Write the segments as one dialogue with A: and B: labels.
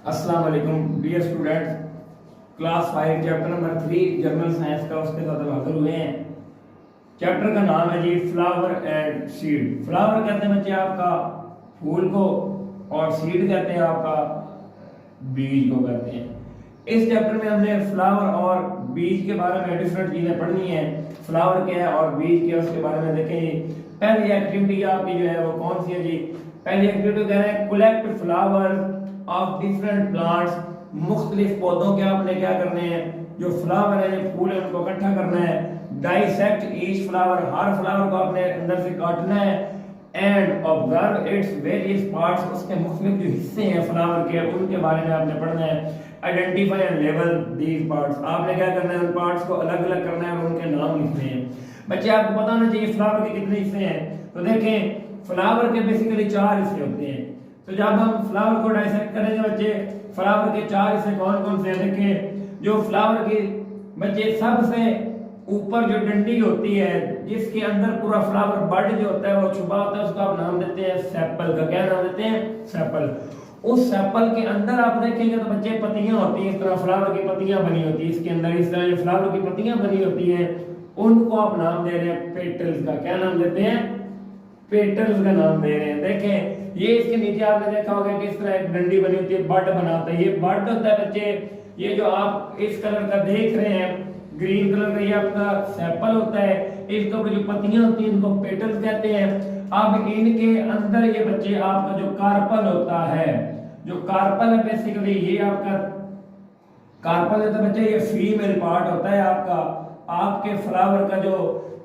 A: अस्सलाम वालेकुम dear students, class 5 chapter number 3 general science का उसके साथ हाजिर हुए हैं। चैप्टर का नाम है जी फ्लावर एंड सीड। फ्लावर कहते हैं बच्चे आपका फूल को, और सीड कहते हैं आपका बीज को कहते हैं। इस चैप्टर में हमने फ्लावर और बीज के बारे में डिफरेंट चीजें पढ़नी है। फ्लावर क्या है और बीज क्या है उसके बारे में देखेंगे। पहली एक्टिविटी आपकी जो है वो कौन सी है जी? पहली एक्टिविटी कह रहे हैं collect flower of different plants. मुख्तलिफ पौधों के आपने क्या करने हैं, जो फ्लावर है जो फूल है उनको इकट्ठा करना है। डाइसेक्ट ईच फ्लावर, हर फ्लावर को आपने अंदर से काटना है। And observe its various parts, उसके मुख्तलिफ जो हिस्से हैं फ्लावर के उनके बारे में आपने पढ़ना है। Identify and label these parts, आपने क्या करना है, उन पार्ट्स को अलग अलग करना है और उनके नाम लिखने हैं। बच्चे आपको पता होना चाहिए फ्लावर के कितने हिस्से हैं। तो देखें फ्लावर के बेसिकली 4 हिस्से होते हैं। तो जब हम फ्लावर को डाइसेक्ट करेंगे बच्चे, फ्लावर के 4 हिस्से कौन कौन से हैं देखें। जो फ्लावर की बच्चे सबसे ऊपर जो डंडी होती है जिसके अंदर पूरा फ्लावर बड जो होता है वो छुपा होता है, उसका आप नाम देते हैं सेपल का। क्या नाम देते हैं? सेपल। उस सेपल के अंदर आप देखेंगे तो बच्चे पत्तियां होती हैं, इस तरह फ्लावर की पत्तियां बनी होती है इसके अंदर। इस तरह जो फ्लावर की पत्तियां बनी होती हैं उनको आप नाम दे रहे हैं पेटल्स का। क्या नाम देते हैं? पेटल्स का नाम दे रहे हैं। देखें ये इसके नीचे आपने देखा होगा कि इस तरह एक डंडी बनी होती है, बड बना होता है। ये बड होता है बच्चे, ये जो आप इस कलर का देख रहे हैं ग्रीन कलर का, ये आपका सेपल होता है। इसके ऊपर जो पत्तियां होती हैं इनको पेटल्स कहते हैं। अब इनके अंदर ये बच्चे आपका जो कार्पल होता है, जो कार्पल है बेसिकली ये आपका कार्पल है तो बच्चे ये फीमेल पार्ट होता है आपका। आपके फ्लावर का जो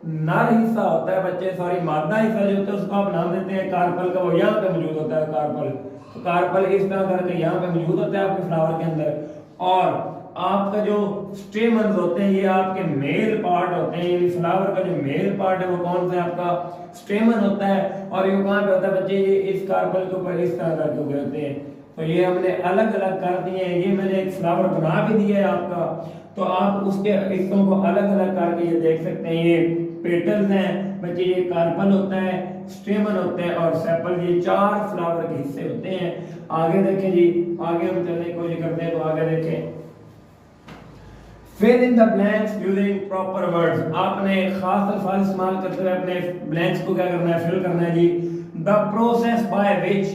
A: नर हिस्सा होता है बच्चे, सॉरी मादा हिस्सा जो होता है उसको आप नाम देते हैं कार्पल का, वो यहाँ पे मौजूद होता है कार्पल। तो कार्पल इस तरह करके यहाँ पे मौजूद होता है आपके फ्लावर के अंदर। और आपका जो स्टेमन्स होते हैं ये आपके मेल पार्ट होते हैं, यानी फ्लावर का जो मेल पार्ट है वो कौन सा है आपका? स्टेमन होता है। और ये कहाँ पे होता है बच्चे? ये इस कार्पल के ऊपर इस तरह करके उगे होते हैं। तो ये हमने अलग अलग कर दिए हैं। ये मैंने एक फ्लावर बना भी दिया है आपका, तो आप उसके हिस्सों को अलग अलग करके ये देख सकते हैं। ये पेटल्स हैं बच्चे, ये कार्पल होता है, स्टेमन होते हैं और सेपल। ये 4 फ्लावर के हिस्से होते हैं। आगे देखें जी, आगे हम चलने की कोशिश करते हैं। तो आगे देखें fill in the blanks using proper words. आपने खास अल्फाज इस्तेमाल करते हुए अपने ब्लैंक्स को क्या करना है? फिल करना है जी। The process by which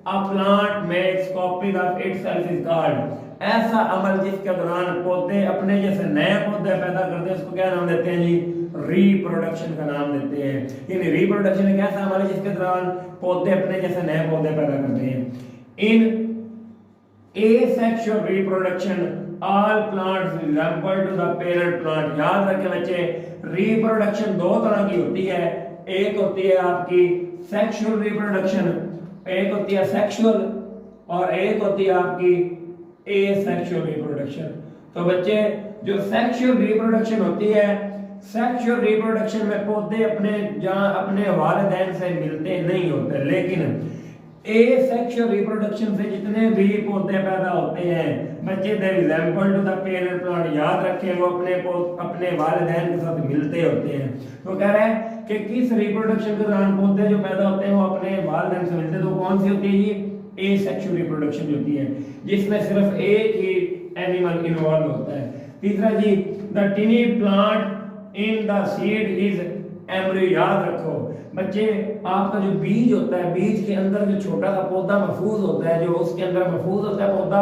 A: a plant makes copies of itself is called. ऐसा अमल जिसके दौरान पौधे अपने जैसे नए पौधे पैदा करते हैं उसको क्या नाम देते हैं जी? रिप्रोडक्शन का नाम देते हैं। यानी रिप्रोडक्शन एक ऐसा अमल है जिसके दौरान पौधे अपने जैसे नए पौधे पैदा करते हैं। इन asexual reproduction all plants resemble to the parent plant। याद रखें बच्चे रिप्रोडक्शन 2 तरह की होती है। एक होती है आपकी सेक्सुअल रिप्रोडक्शन, एक होती है सेक्सुअल और एक होती है आपकी एसेक्सुअल रिप्रोडक्शन। तो बच्चे जो सेक्सुअल रिप्रोडक्शन होती है, सेक्सुअल रिप्रोडक्शन में पौधे अपने वालिदैन से मिलते नहीं होते, लेकिन एसेक्सुअल रिप्रोडक्शन से जितने भी पौधे पैदा होते हैं बच्चे they resemble to the parent plant. याद रखें वो अपने वालिदैन के साथ मिलते होते हैं। तो कह रहा है कि किस रिप्रोडक्शन के दौरान पौधे जो पैदा होते हैं वो अपने वालिदैन से मिलते हैं। तो कौन सी होती है ये? एसेक्सुअल रिप्रोडक्शन होती है, जिसमें सिर्फ एक ही एनिमल इन्वॉल्व होता है। तीसरा जी the tiny plant in the seed is embryo. याद रखो बच्चे आपका जो बीज होता है, बीज के अंदर जो छोटा सा पौधा महफूज होता है, जो उसके अंदर महफूज होता है पौधा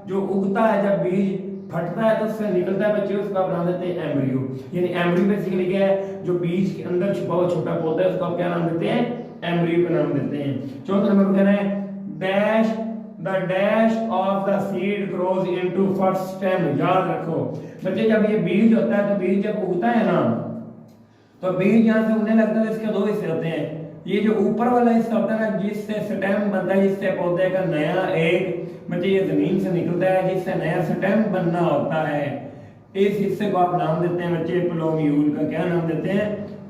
A: जो उगता है, जब बीज फटता है तो उससे निकलता है बच्चे, उसको आप नाम देते हैं एम्ब्रियो। यानी एम्ब्रियो बेसिकली क्या है? जो बीज के अंदर छुपा हुआ छोटा पौधा है उसको आप क्या नाम देते हैं? एम्ब्रियो का नाम देते हैं। चौथा नंबर कह रहे हैं dash the dash of the seed grows into first stem. याद रखो बच्चे जब ये बीज होता है तो बीज जब उगता है ना तो बीज यहाँ से उगने लगता है। इसके 2 हिस्से होते हैं। ये जो ऊपर वाला हिस्सा होता है ना जिससे स्टेम बनता है, जिससे पौधे का नया एक बच्चे ये जमीन से निकलता है, जिससे नया स्टेम बनना होता है, इस हिस्से को आप नाम देते हैं बच्चे प्लोम्यूल का। क्या नाम देते हैं?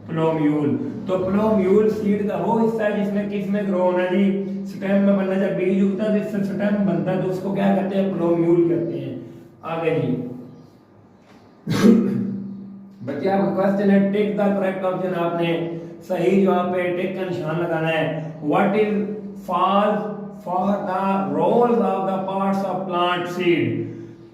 A: प्लोम्यूल। तो प्लोम्यूल सीड का वो हिस्सा है जिसमें किसमें ग्रो होना जी? स्टेम में बनना। जब बीज उगता है जिससे स्टेम बनता है तो उसको क्या कहते हैं? प्लोम्यूल कहते हैं। आगे जी बच्चे आपका क्वेश्चन है टिक द करेक्ट ऑप्शन। आपने सही जवाब पे टिक का निशान लगाना है। What is false for the roles of the parts parts of plant seed.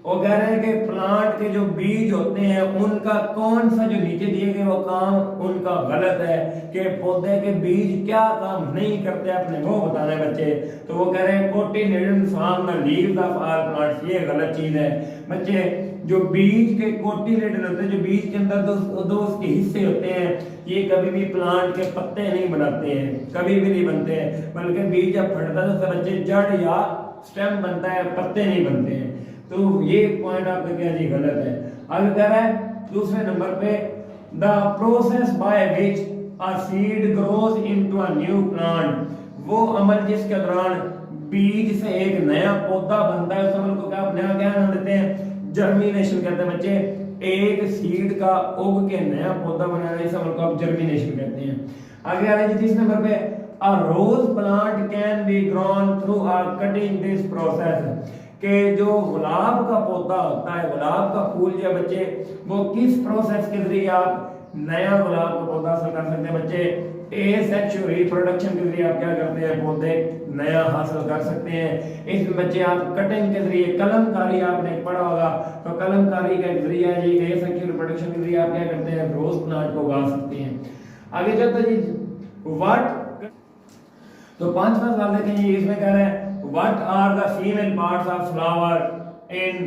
A: वो कह रहे हैं कि प्लांट के जो बीज होते हैं उनका कौन सा जो नीचे दिए गए वो काम उनका गलत है, कि पौधे के बीज क्या काम नहीं करते अपने वो बताना है बच्चे। तो वो कह रहे हैं cotyledon form the leaves of all plants, ये गलत चीज है बच्चे। जो बीज के कोटिलेडन होते हैं, जो बीज के अंदर दो उसके हिस्से होते हैं, ये कभी भी प्लांट के पत्ते नहीं बनाते हैं, कभी भी नहीं बनते हैं, बल्कि बीज जब फटता है तो बच्चे जड़ या स्टेम बनता है, पत्ते नहीं बनते हैं। तो ये पॉइंट आपका क्या जी गलत है। आगे कह रहा है दूसरे नंबर पे the process by which a seed grows into a new plant, वो अमल जिसके दौरान बीज से एक नया पौधा बनता है, उस अमल को क्या नया क्या नाम देते हैं, जर्मिनेशन कहते हैं बच्चे। एक सीड का उग के नया पौधा बनाना, इस अमल को आप जर्मिनेशन कहते हैं। आगे आ रहा है तीसरे नंबर पे a rose plant can be grown through a cutting this process, के जो गुलाब का पौधा होता है, गुलाब का फूल जो बच्चे, वो किस प्रोसेस के जरिए आप नया गुलाब का पौधा हासिल कर सकते हैं बच्चे, एसेक्सुअल रिप्रोडक्शन के जरिए आप क्या करते हैं, पौधे नया हासिल कर सकते हैं। इसमें बच्चे आप कटिंग के जरिए, कलमकारी आपने पढ़ा होगा, तो कलमकारी का जरिए ये एसेक्सुअल रिप्रोडक्शन के जरिए आप क्या करते हैं, रोज प्लांट को उगा सकते हैं। आगे चलते जी व्हाट, तो पांचवा सवाल देखें जी, इसमें कह रहे हैं What are the female parts of flower in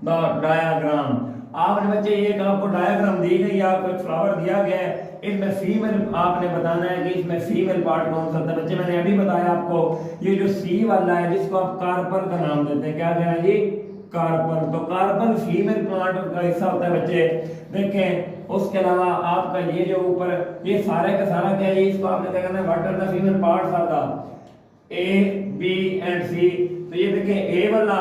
A: the diagram? आपने बच्चे एक आपको डायग्राम दी गई, आपको एक फ्लावर दिया गया है, इसमें फीमेल आपने बताना है कि इसमें फीमेल पार्ट कौन सा होता है। बच्चे मैंने अभी बताया आपको, ये जो सी वाला है जिसको आप कार्पल का नाम देते हैं, क्या कहना है जी, कार्पल। तो कार्पल फीमेल प्लांट का हिस्सा होता है बच्चे। देखें उसके अलावा आपका ये जो ऊपर ये सारे का सारा क्या है, इसको आपने क्या करना है, what are the female parts of the A B and C. तो ये देखें ए वाला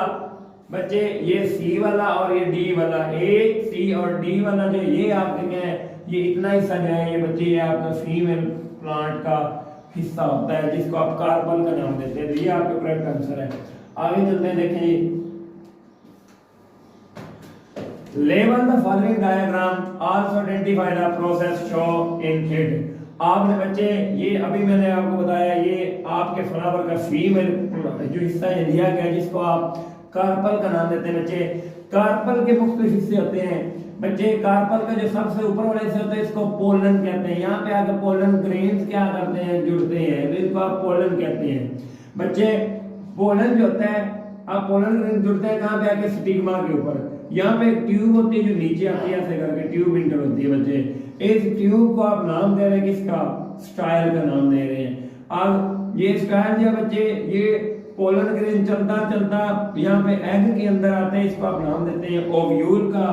A: बच्चे, ये सी वाला और ये डी वाला, ए सी और डी वाला जो ये आप देखें, ये इतना हिस्सा जो है ये बच्चे ये आपका फीमेल प्लांट का हिस्सा होता है, जिसको आप कार्पल का नाम देते हैं। तो ये आपका करेक्ट आंसर है। आगे चलते हैं, देखें label the following diagram, also identify the process show in it. आपने बच्चे ये अभी मैंने आपको बताया, ये आपके फ्लावर का फीमेल जो हिस्सा है लिया गया, जिसको आप कार्पल का नाम देते हैं बच्चे। कार्पल के मुख्तलिफ हिस्से होते हैं बच्चे। कार्पल का जो सबसे ऊपर वाला हिस्सा होता है इसको पोलन कहते हैं। यहाँ पे आकर पोलन ग्रेन्स क्या करते हैं, जुड़ते हैं, तो इसको आप पोलन कहते हैं बच्चे। पोलन जो होता है, आप पोलन ग्रेन जुड़ते हैं कहाँ पे आके, स्टिग्मा के ऊपर। यहाँ पे एक ट्यूब होती है जो नीचे आती है, ऐसे करके ट्यूब इंटर होती है बच्चे। इस ट्यूब को आप नाम दे रहे हैं किसका, स्टाइल का नाम दे रहे हैं। अब ये स्टाइल जो बच्चे, ये पोलन ग्रेन चलता चलता यहाँ पे एग के अंदर आते हैं, इसको आप नाम देते हैं ओव्यूल का।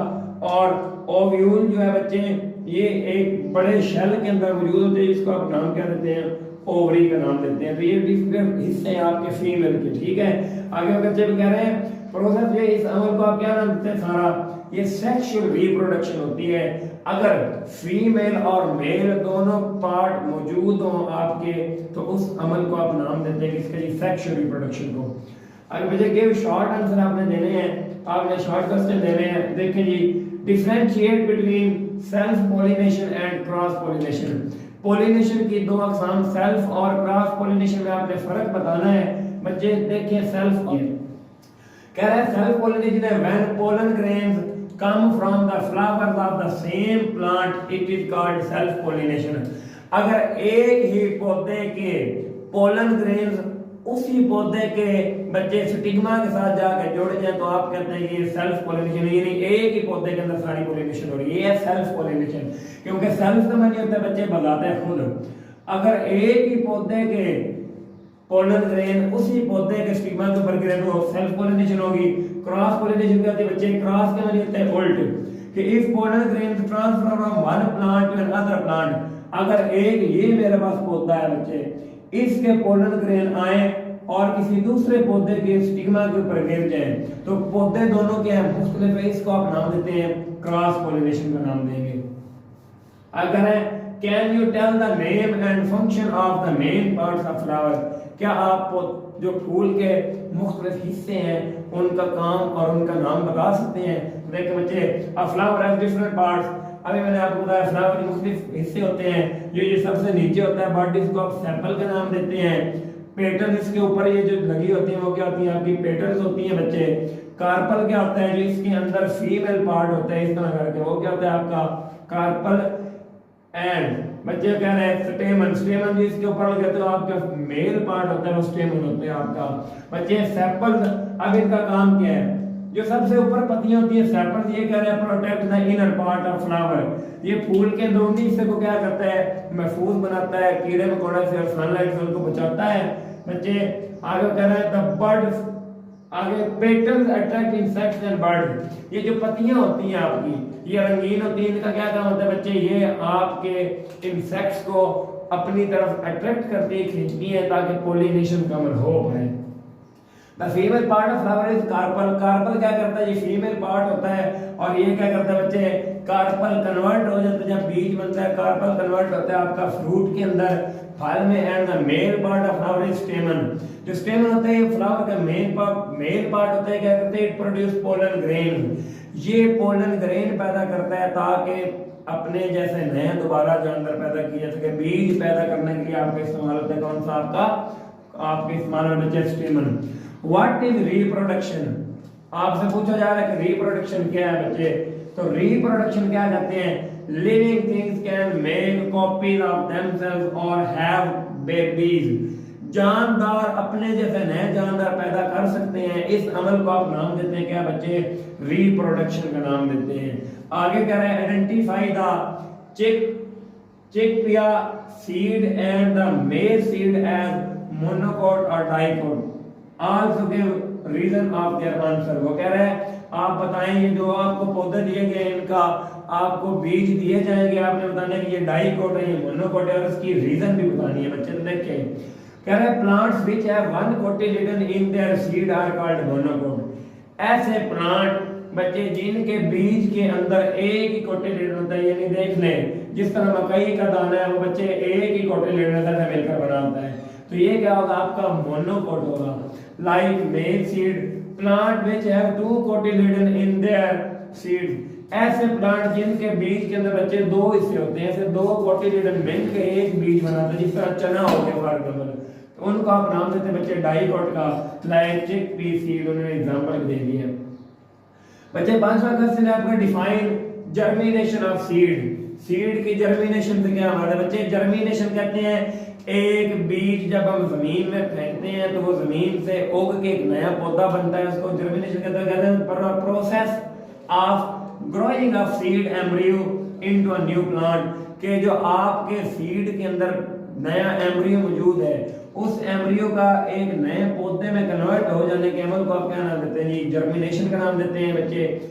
A: और ओव्यूल जो है बच्चे, ये एक बड़े शेल के अंदर मौजूद होते हैं, जिसको आप नाम क्या देते हैं, ओवरी का नाम देते हैं। तो ये डिफरेंट हिस्से हैं आपके फीमेल के, ठीक है। आगे बच्चे भी कह रहे हैं प्रोसेस, ये इस अमल को आप क्या नाम देते हैं, सारा ये सेक्सुअल रिप्रोडक्शन होती है। अगर फीमेल और मेल दोनों पार्ट मौजूद हों आपके, तो उस अमल को आप नाम देते हैं किसके, सेक्सुअल रिप्रोडक्शन को। अगर मुझे गिव शॉर्ट आंसर आपने देने हैं, आपने शॉर्ट क्वेश्चन देने हैं। देखें जी, differentiate between self pollination and cross pollination. Pollination की दो अकसाम, सेल्फ और क्रॉस पॉलिनेशन में आपने फर्क बताना है बच्चे। देखिए सेल्फ कह रहा है सेल्फ पॉलिनेशन है when pollen grains come from the flowers of the same plant, it is called self pollination। अगर एक ही पौधे के पोलन ग्रेन्स उसी पौधे के बच्चे स्टिग्मा के साथ जाकर जुड़ जाए, तो आप कहते हैं कि ये सेल्फ पोलिनेशन, यानी एक ही पौधे के अंदर सारी पोलिनेशन हो रही है, ये है सेल्फ पोलिनेशन। क्योंकि सेल्फ का मतलब होता है बच्चे बताते हैं खुद। अगर एक ही पौधे के पोलन ग्रेन उसी पौधे के स्टिग्मा के ऊपर गिरे तो सेल्फ पोलिनेशन होगी। क्रॉस पोलिनेशन क्या होती है बच्चे, क्रॉस का मतलब होता है उल्ट, कि if pollen grain transfer from one plant to another plant, अगर एक ये मेरे पास पौधा है बच्चे, इसके पोलन ग्रेन आए और किसी दूसरे पौधे के स्टिग्मा के ऊपर गिर जाए, तो पौधे दोनों के हैं मुख्तलिफ है, इसको आप नाम देते हैं क्रॉस पोलिनेशन का नाम देंगे। अगर है can you tell the name and function of the main parts of flower, क्या आप जो फूल के मुख्तलिफ हिस्से हैं उनका काम और उनका नाम बता सकते हैं। देखिए बच्चे, अ फ्लावर हैज डिफरेंट पार्ट्स। अभी मैंने आपको बताया फ्लावर के मुख्तलिफ हिस्से होते हैं। ये जो सबसे नीचे होता है बॉडी, इसको आप सेपल का नाम देते हैं। पेटल इसके ऊपर ये जो लगी होती है वो क्या होती है आपकी पेटल्स होती हैं बच्चे। कार्पल क्या होता है जो इसके अंदर फीमेल पार्ट होता है इस तरह करके, वो क्या होता है आपका कार्पल। एंड बच्चे कह रहे हैं स्टेमन, स्टेमन जो इसके ऊपर लगे तो आपका मेल पार्ट होता है वो स्टेमन होते हैं आपका बच्चे। सेपल्स, अब इनका काम क्या है, जो सबसे ऊपर पत्तियां होती है सेपल्स, ये कह रहे हैं protect the inner part of flower. ये फूल के अंदरूनी हिस्से को क्या करता है, महफूज बनाता है कीड़े मकोड़े से और सनलाइट से उनको बचाता है बच्चे। आगे कह रहे हैं द बर्ड्स, आगे petals attract insects and birds. ये जो पत्तियां होती हैं आपकी ये रंगीन होती है, इनका क्या काम होता है बच्चे, ये आपके इंसेक्ट्स को अपनी तरफ अट्रैक्ट करती है, खींचती है ताकि पोलिनेशन कम हो पाए। The female part of flower is carpel, carpel क्या करता है, ये फीमेल पार्ट होता है और ये क्या करता है बच्चे, कार्पल कन्वर्ट हो जाता है जब बीज बनता है, कार्पल कन्वर्ट होता है आपका फ्रूट के अंदर, फल में। And the male part of flower is स्टेमन, जो स्टेमन होता है ये फ्लावर का मेल पार्ट होता है, क्या करते हैं, इट प्रोड्यूस पोलन ग्रेन, ये पोलन ग्रेन पैदा करता है ताकि अपने जैसे नए दोबारा जानवर पैदा किए जा सके। बीज पैदा करने के लिए आपका इस्तेमाल होता है कौन सा आपका, आपके इस्तेमाल में बच्चे स्टेमन। व्हाट इज रिप्रोडक्शन, आपसे पूछा जा रहा है कि रिप्रोडक्शन क्या है बच्चे, तो रिप्रोडक्शन क्या कहते हैं, living things can make copies of themselves और हैव बेबीज, जानदार अपने जैसे नए जानदार पैदा कर सकते हैं, इस अमल को आप नाम देते हैं क्या बच्चे, रिप्रोडक्शन का नाम देते हैं। आगे कह रहे हैं identify the chickpea seed and the maize seed as monocot और dicot, also give reason of their answer. वो कह रहे हैं आप बताएं ये जो आपको पौधे दिए गए इनका आपको बीज दिए जाएंगे, आपने बताना कि ये डाइकोट है ये मोनोकोट है और इसकी रीजन भी बतानी है बच्चे। तो देखें कह रहे हैं plants which have one cotyledon in their seed are called monocot, ऐसे प्लांट बच्चे जिनके बीज के अंदर एक ही कोटिलेडन होता है, यानी देख लें जिस तरह मकई का दाना है वो बच्चे एक ही कोटिलेडन से मिलकर बना होता है, तो ये क्या होगा आपका मोनोकोट होगा। Like male seed plant which have two cotyledon in their seed, ऐसे प्लांट जिनके बीज के अंदर बच्चे दो हिस्से होते हैं, ऐसे दो कोटिलेडन मिलकर एक बीज बनाता है, जिस तरह चना हो गया फॉर एग्जांपल, तो उनको आप नाम देते हैं बच्चे डाइकोट का। लाइक चिकपी सीड उन्होंने एग्जांपल दे दिया बच्चे। पांचवा क्वेश्चन है आपका define germination of seed, seed की जर्मिनेशन से क्या हमारे बच्चे, जर्मिनेशन कहते हैं एक बीज जब हम जमीन में फेंकते हैं तो वो जमीन से उग के एक नया पौधा बनता है, उसको जर्मिनेशन कहते हैं। Process of growing of seed embryo into a new plant, के जो आपके सीड के अंदर नया एम्ब्रियो मौजूद है उस एम्ब्रियो का एक नए पौधे में कन्वर्ट हो जाने के अमल को आप क्या नाम देते हैं जी, जर्मिनेशन का नाम देते हैं बच्चे।